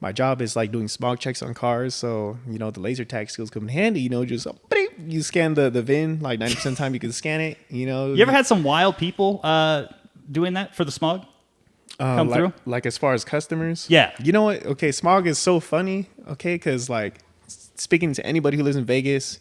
my job is like doing smog checks on cars. So, the laser tag skills come in handy, just you scan the VIN, like 90% of the time you can scan it, You ever had some wild people doing that for the smog? Come through? Like as far as customers? Yeah. You know what? Okay, smog is so funny, okay, because like speaking to anybody who lives in Vegas,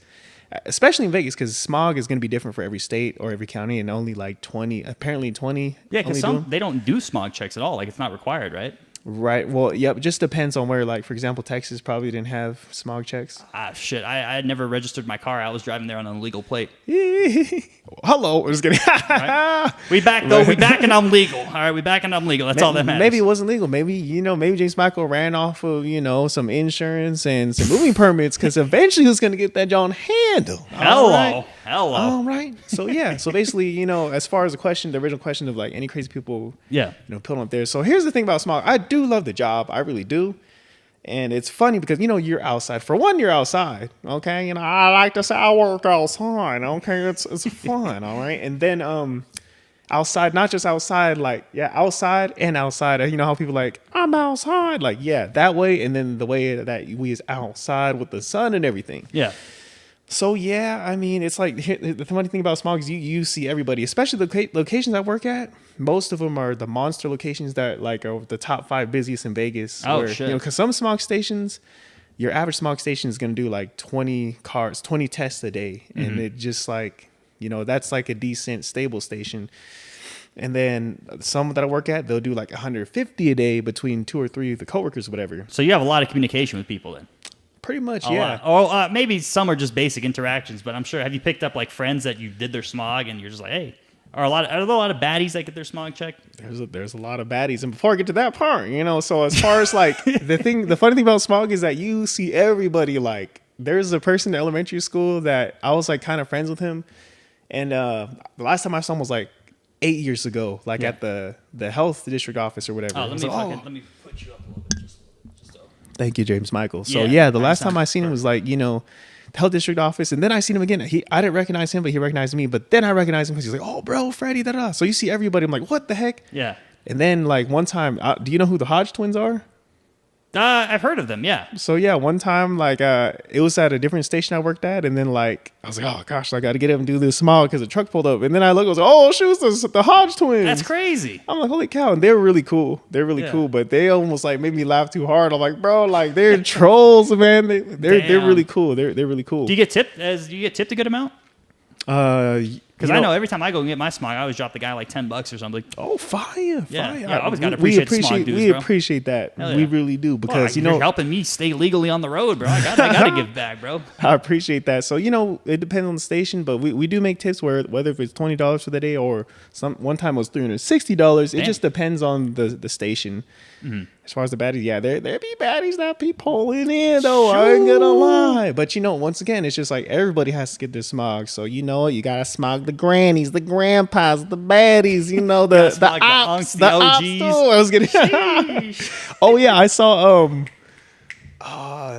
especially in Vegas, because smog is going to be different for every state or every county, and only like 20. Yeah, because they don't do smog checks at all. Like, it's not required, right? Right. Well, yeah, it just depends on where, like, for example, Texas probably didn't have smog checks. Shit. I had never registered my car. I was driving there on an illegal plate. Hello. I'm just kidding. Right. We back, though. We back and I'm legal. All right, we back and I'm legal. That's all that matters. Maybe it wasn't legal. Maybe, maybe James Michael ran off of, some insurance and some moving permits, because eventually he was going to get that John handle. Hello. All right. So, yeah. So, basically, as far as the original question of, like, any crazy people, pulling up there. So, here's the thing about smog. I do love the job. I really do. And it's funny because, you're outside. For one, you're outside. Okay. I like to say I work outside. Okay. It's fun. All right. And then, outside, not just outside, like, outside and outside. How people like, I'm outside. Like, that way. And then the way that we is outside with the sun and everything. Yeah. So, it's like the funny thing about smog is you see everybody, especially the locations I work at. Most of them are the monster locations that like are the top 5 busiest in Vegas. Oh, shit. Because some smog stations, your average smog station is going to do like 20 tests a day. Mm-hmm. And it just like, that's like a decent, stable station. And then some that I work at, they'll do like 150 a day between 2 or 3 of the coworkers, whatever. So you have a lot of communication with people then? Pretty much, yeah. Or maybe some are just basic interactions, but I'm sure, have you picked up like friends that you did their smog and you're just like, hey, are there a lot of baddies that get their smog checked? There's a lot of baddies. And before I get to that part, so as far as like the funny thing about smog is that you see everybody. Like, there's a person in elementary school that I was like kind of friends with him. And the last time I saw him was like 8 years ago, like at the health district office or whatever. Let me put you up a little bit. Thank you, James Michael. So the last time I seen him was like, the health district office, and then I seen him again. I didn't recognize him, but he recognized me. But then I recognized him because he's like, "Oh, bro, Freddy, da." So you see everybody. I'm like, "What the heck?" Yeah. And then like one time, do you know who the Hodge Twins are? I've heard of them, yeah. So one time, like, it was at a different station I worked at, and then like I was like, oh gosh, I got to get up and do this smog because the truck pulled up, and then I look, I was like, oh shoot, it's the Hodge Twins. That's crazy. I'm like, holy cow, and they're really cool. They're really cool, but they almost like made me laugh too hard. I'm like, bro, like they're trolls, man. They're really cool. They're really cool. Do you get tipped? Do you get tipped a good amount? Because I know every time I go and get my smog, I always drop the guy like $10 or something. Oh, fire! Yeah, I always got to appreciate the smog dudes, bro. We appreciate that. We really do because you're helping me stay legally on the road, bro. I gotta give back, bro. I appreciate that. So it depends on the station, but we do make tips whether if it's $20 for the day or one time it was $360. It just depends on the station. Mm-hmm. As far as the baddies, there be baddies that be pulling in though. Sure. I ain't gonna lie, but once again, it's just like everybody has to get their smog. So you gotta smog the grannies, the grandpas, the baddies. The ops, the OGs. I was getting. Oh yeah, I saw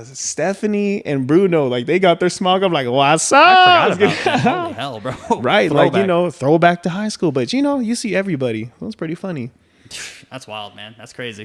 Stephanie and Bruno, like they got their smog. I'm like, what's up? I forgot about that. Holy hell, bro. Right, throwback. Like throwback to high school, but you see everybody. It was pretty funny. That's wild, man. That's crazy.